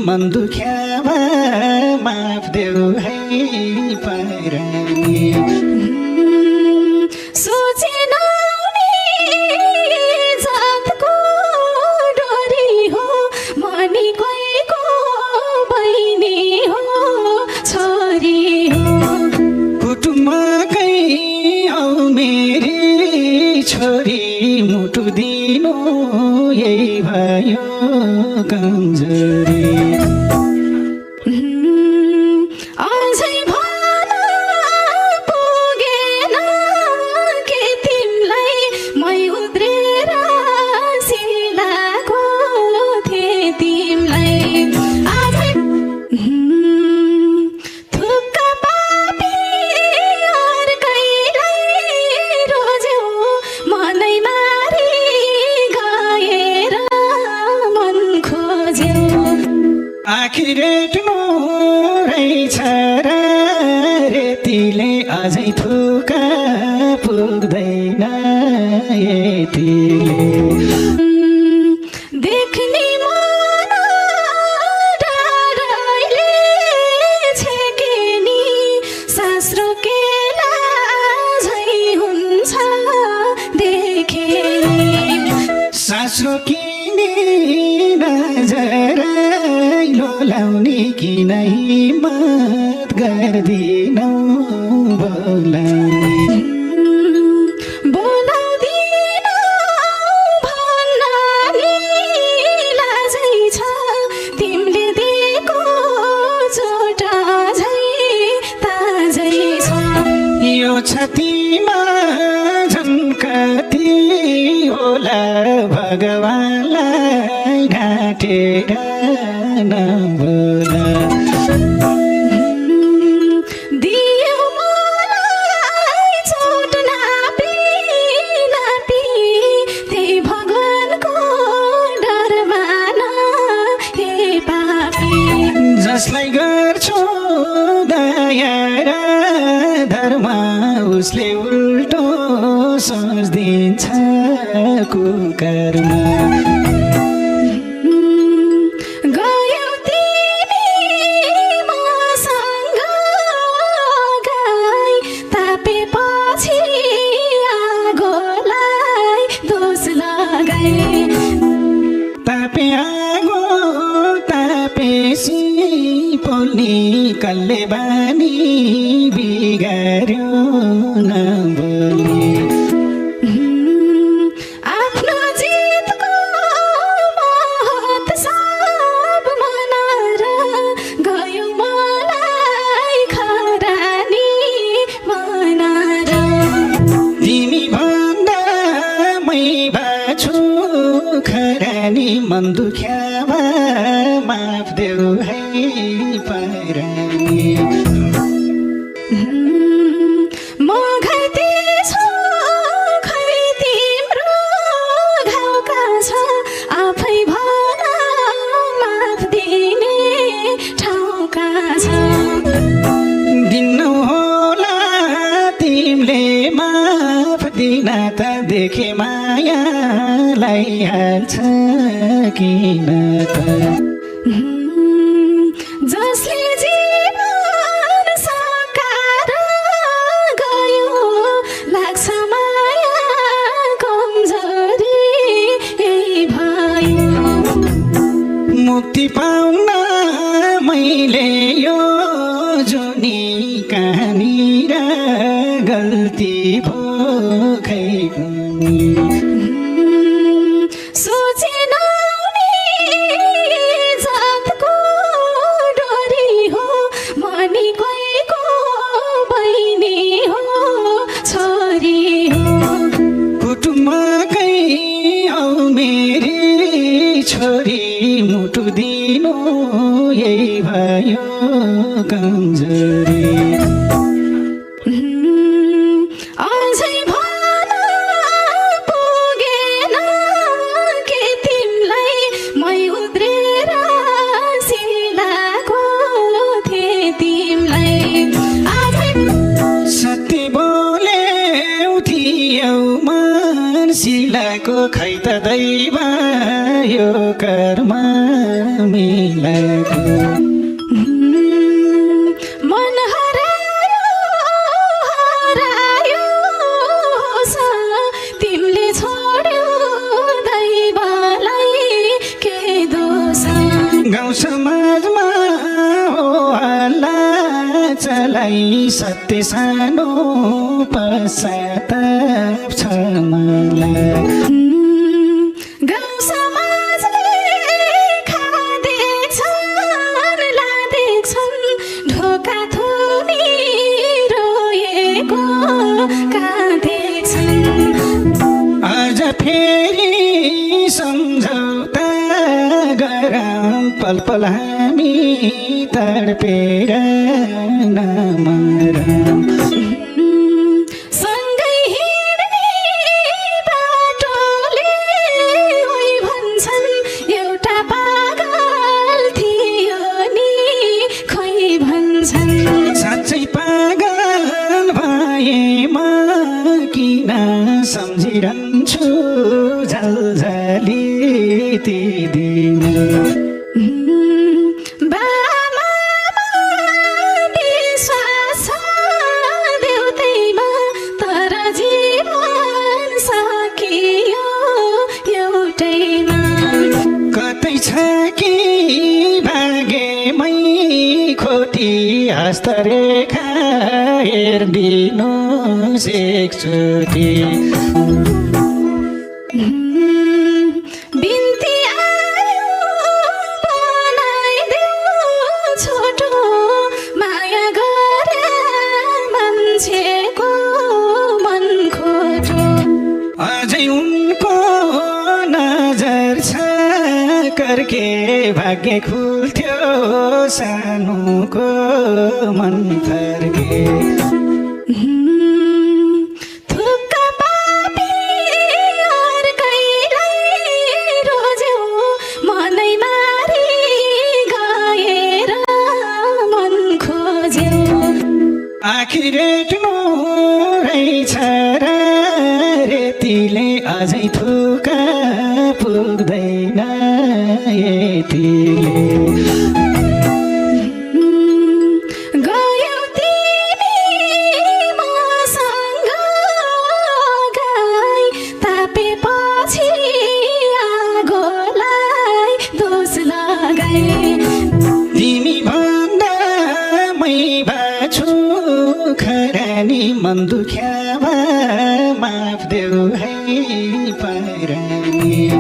मन दुख्यामा माफ देऊ है परानी सोचेन नि जातको डोरी हो मनी कोहीको बहिनी हो छोरी हो कुटुम्बकै औ मेरी छोरी मुटु दिनु यही भयो कमजोरी अझै भन पुगेन के तिमीलाई मै उद्रेर सिलाएको थिएँ तिमीलाई अझै थुक्क पापी अर्कैलाई रोज्यौ मनै मारी गएर मन खोज्यौ आखिर रेट्नु रहेछ र रेतीले अझै थुका पुग्दैन यतिले देख्ने मन डरैले छेकेनी सास रोकेला झै हुन्छ देखेनी सास रोकिने नजर लोलाउने किन हिम्मत गर्दिनौ बोलाउने बोलाउँदिन भन्न नि लाजै छ तिमीले दिएको चोट झै ताजै छ यो छातीमा झन्कती होला भगवानलाई ढाँटेर नबोला दियो मलाई चोट नापी नापी त्यही भगवानको डरमा हे पापी जसलाई गर्छु दया र धर्म उसले उल्टो सोच्दिन्छ कुकर्म गयौ तिमी मसँग गाई तापेपछि आगोलाई दोष लगाए तापे आगो तापेसी पोल्ने कल्ले बानी बिगार्यो नबोल्ने आफ्नो जितको महत सब मनाएर गयो मलाई खरानी बनाएर तिमी भन्दा मै बाछु खरानी मन दुख्यामा माफ देऊ है परानी म घाइते छु खै तिम्रो घाउका छ आफै भन माफ दिने ठाउँका छ दिनु होला तिमीले माफ दिन त देखे मायालाई हाल्छ किन त जसले जीवन सकाएर गयो लाग्छ माया कमजोरी भयो मुक्ति पाउन मैले यो जुनी कहानी र गल्ती भो खै पनि सोचेन नि जातको डोरी हो मनी कोहीको बहिनी हो छोरी हो कुटुम्बकै औ मेरी छोरी मुटु दिनु यही भयो कमजोरी अझै भन पुगेन के तिमीलाई मै उद्रेर सिलाएको थिएँ तिमीलाई अझै सत्य बोले उठियौ मन सिलाको खै त दैव यो कर्म मिलाको मन हरायो हरायो सा तिमीले छोड्यो दैवलाई के दोष गाउँ समाजमा हो हल्ला चलाई सत्य सानो पश्चाताप छ मलाई गाउँ समाजले खाँदैछन् लाँदैछन् ढोका थुनी रोएको काँदैछन् आज फेरि सम्झौता गरौँ पल पल हामी तडपेर नमरौँ सँगै हिँड्ने बाटोले उही भन्छन् एउटा पागल थियो नि खोइ भन्छन् साँच्चै पागल भएमा किन सम्झिरहन्छु झलझली ती दिन बामामा विश्वास छ देउतैमा तर जीवन सकियो एउटैमा कतै छ कि भाग्यमै खोटी हस्तरेखा हेरिदिनुहोस् एकचोटि बिन्ती आयो बनाइदेऊ छोटो माया गरे मान्छेको मन खोटो अझै उनको नजर छ कर्के भाग्य खुल्थ्यो सानोको मन फर्के थुक्क पापी अर्कैलाई रोज्यो मनै मारी गएर मन खोज्यो आखिर रेट्नु रहेछ र रेतीले अझै थुका पुग्दैन यतिले गयौ तिमी मसँग गाई तापेपछि आगोलाई दोष लगाए तिमी भन्दा मै बाछु खरानी मन दुख्या माफ देऊ है परानी